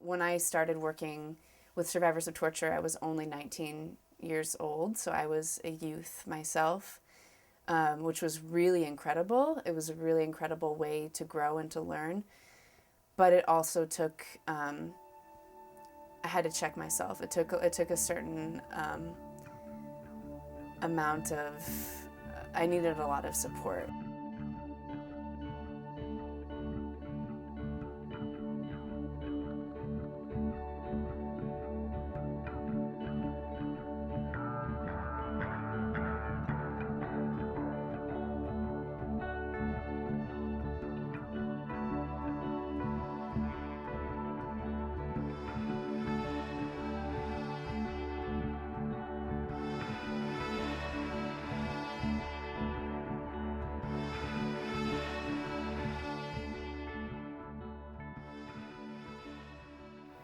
When I started working with survivors of torture, I was only 19 years old, so I was a youth myself, which was really incredible. It was a really incredible way to grow and to learn, but it also took, I had to check myself. It took a certain amount of, I needed a lot of support.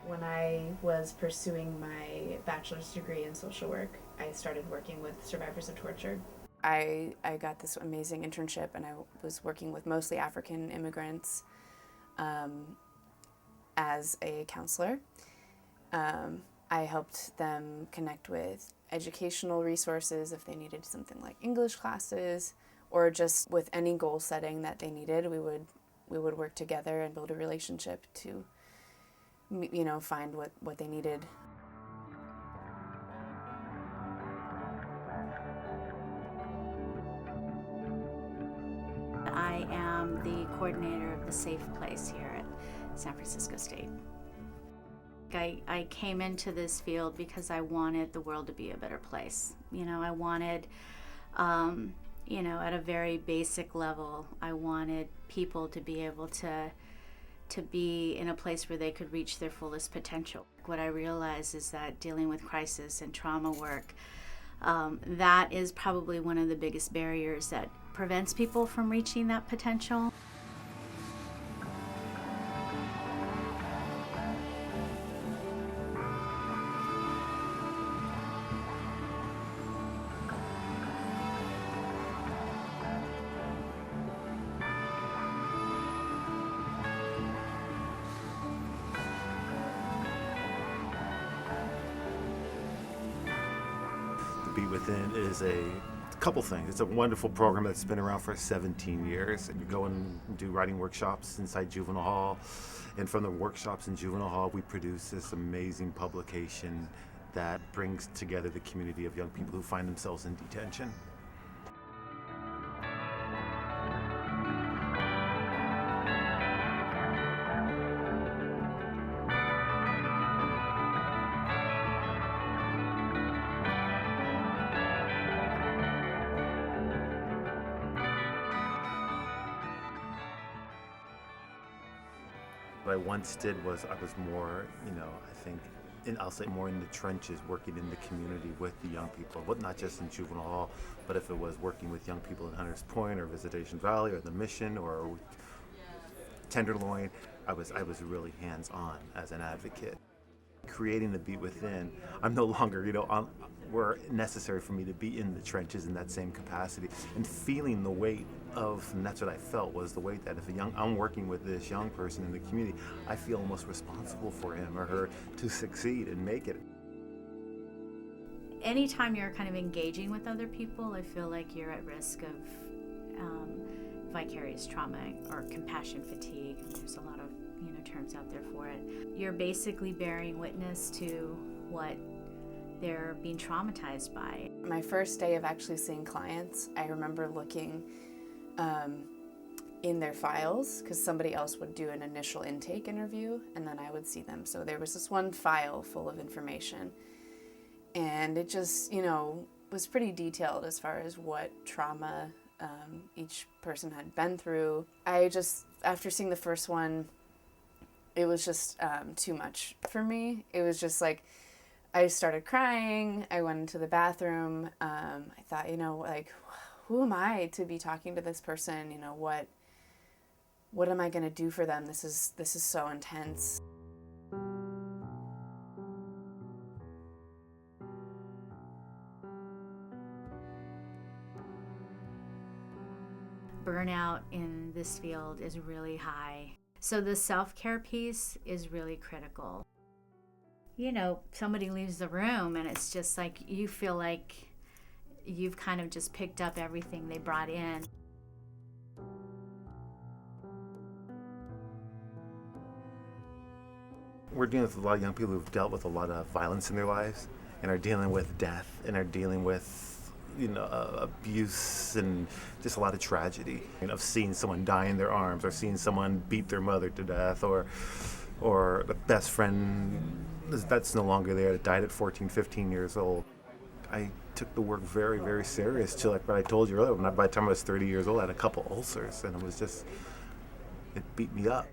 When I was pursuing my bachelor's degree in social work, I started working with survivors of torture. I got this amazing internship, and I was working with mostly African immigrants as a counselor. I helped them connect with educational resources if they needed something like English classes, or just with any goal setting that they needed. We would work together and build a relationship to, find what they needed. I am the coordinator of the Safe Place here at San Francisco State. I came into this field because I wanted the world to be a better place. I wanted, at a very basic level, I wanted people to be able to be in a place where they could reach their fullest potential. What I realized is that dealing with crisis and trauma work, that is probably one of the biggest barriers that prevents people from reaching that potential. The Beat Within is a couple things. It's a wonderful program that's been around for 17 years. And you go and do writing workshops inside Juvenile Hall. And from the workshops in Juvenile Hall, we produce this amazing publication that brings together the community of young people who find themselves in detention. What I once did was I was more, I think, I'll say more in the trenches, working in the community with the young people, but not just in Juvenile Hall, but if it was working with young people in Hunters Point or Visitation Valley or the Mission or Tenderloin, I was really hands-on as an advocate. Creating the Beat Within, I'm no longer, were necessary for me to be in the trenches in that same capacity and feeling the weight of, and that's what I felt, was the weight that if I'm working with this young person in the community, I feel almost responsible for him or her to succeed and make it. Anytime you're kind of engaging with other people, I feel like you're at risk of vicarious trauma or compassion fatigue. There's a lot of terms out there for it. You're basically bearing witness to what they're being traumatized by. My first day of actually seeing clients, I remember looking in their files, because somebody else would do an initial intake interview and then I would see them. So there was this one file full of information, and it just, was pretty detailed as far as what trauma each person had been through. After seeing the first one, it was just too much for me. It was just like, I started crying. I went into the bathroom. I thought, who am I to be talking to this person? What am I going to do for them? This is so intense. Burnout in this field is really high. So the self-care piece is really critical. somebody leaves the room and it's just like you feel like you've kind of just picked up everything they brought in. We're dealing with a lot of young people who've dealt with a lot of violence in their lives and are dealing with death and are dealing with abuse and just a lot of tragedy, of seeing someone die in their arms or seeing someone beat their mother to death or a best friend that's no longer there that died at 14, 15 years old. I took the work very, very serious to, like what I told you earlier, by the time I was 30 years old, I had a couple ulcers and it beat me up.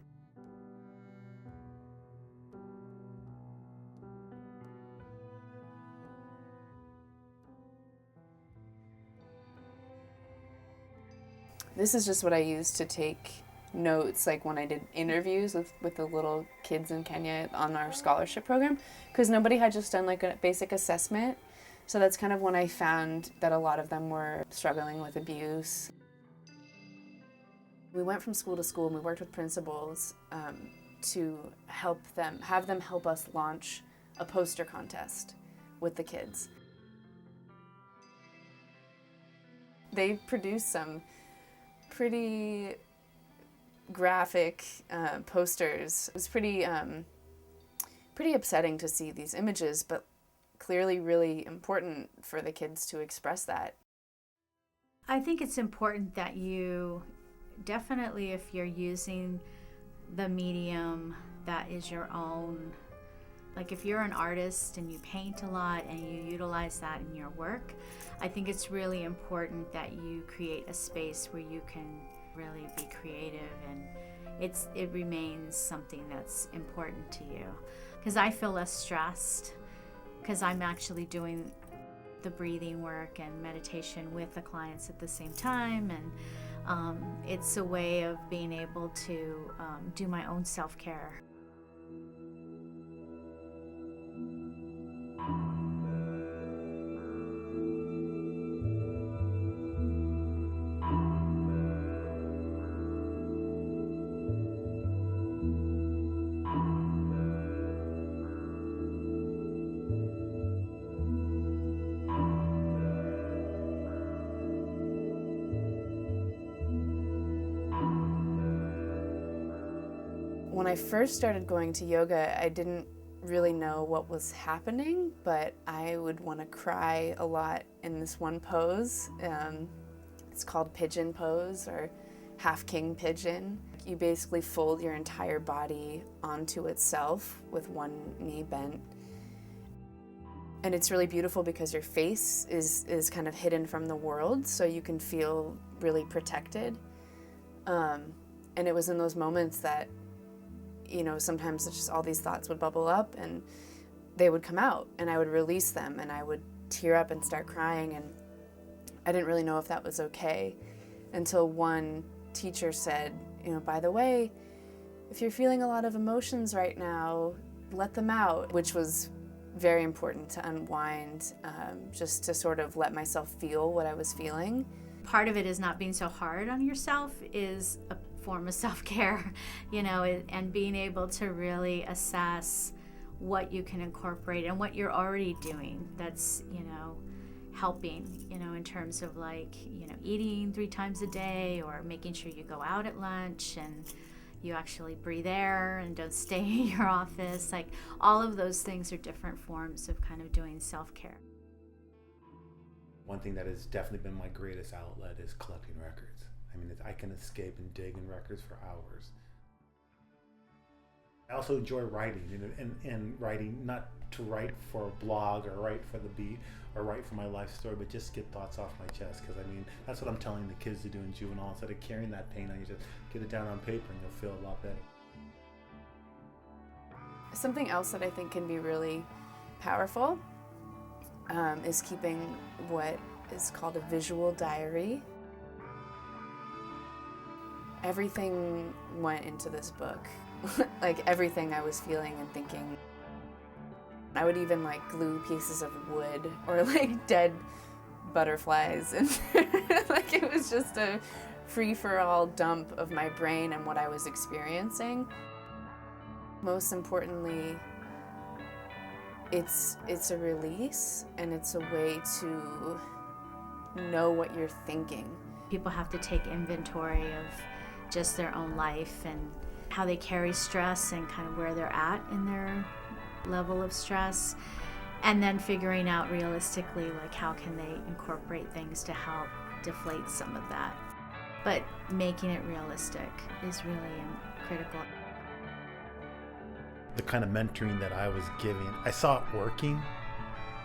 This is just what I used to take notes, like when I did interviews with the little kids in Kenya on our scholarship program, because nobody had just done like a basic assessment. So that's kind of when I found that a lot of them were struggling with abuse. We went from school to school and we worked with principals to have them help us launch a poster contest with the kids. They produced some pretty graphic posters. It was pretty upsetting to see these images, but clearly really important for the kids to express that. I think it's important that you definitely, if you're using the medium that is your own, like if you're an artist and you paint a lot and you utilize that in your work, I think it's really important that you create a space where you can really be creative and it remains something that's important to you. Because I feel less stressed because I'm actually doing the breathing work and meditation with the clients at the same time, and it's a way of being able to do my own self-care. When I first started going to yoga, I didn't really know what was happening, but I would want to cry a lot in this one pose. It's called pigeon pose or half king pigeon. You basically fold your entire body onto itself with one knee bent. And it's really beautiful because your face is kind of hidden from the world, so you can feel really protected. And it was in those moments that sometimes it's just all these thoughts would bubble up and they would come out and I would release them and I would tear up and start crying, and I didn't really know if that was okay until one teacher said, by the way, if you're feeling a lot of emotions right now, let them out, which was very important to unwind, just to sort of let myself feel what I was feeling. Part of it is not being so hard on yourself is a form of self-care, and being able to really assess what you can incorporate and what you're already doing that's, helping, in terms of eating 3 times a day or making sure you go out at lunch and you actually breathe air and don't stay in your office. Like all of those things are different forms of kind of doing self-care. One thing that has definitely been my greatest outlet is collecting records. I can escape and dig in records for hours. I also enjoy writing, and writing, not to write for a blog or write for the Beat or write for my life story, but just get thoughts off my chest. Because that's what I'm telling the kids to do in juvenile. Instead of carrying that pain on you, just get it down on paper and you'll feel a lot better. Something else that I think can be really powerful is keeping what is called a visual diary. Everything went into this book, like everything I was feeling and thinking. I would even glue pieces of wood or dead butterflies, and it was just a free-for-all dump of my brain and what I was experiencing. Most importantly, it's a release, and it's a way to know what you're thinking. People have to take inventory of just their own life and how they carry stress and kind of where they're at in their level of stress, and then figuring out realistically, like, how can they incorporate things to help deflate some of that. But making it realistic is really critical. The kind of mentoring that I was giving, I saw it working,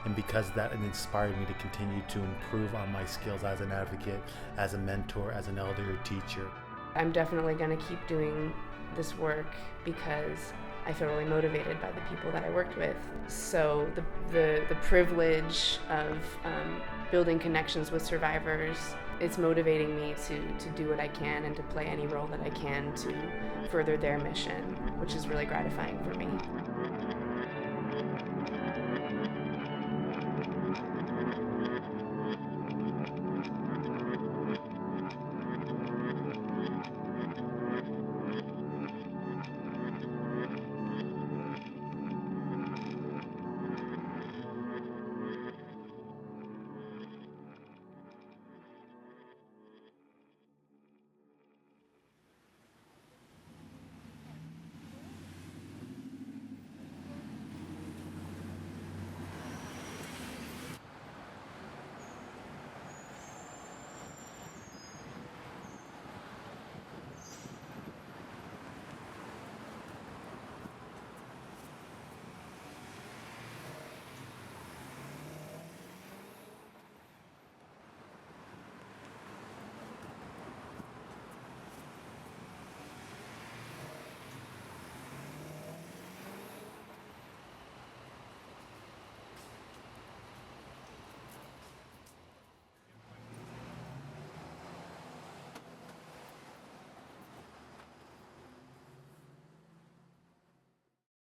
and because of that, it inspired me to continue to improve on my skills as an advocate, as a mentor, as an elder teacher. I'm definitely going to keep doing this work because I feel really motivated by the people that I worked with. So the privilege of building connections with survivors, it's motivating me to do what I can and to play any role that I can to further their mission, which is really gratifying for me.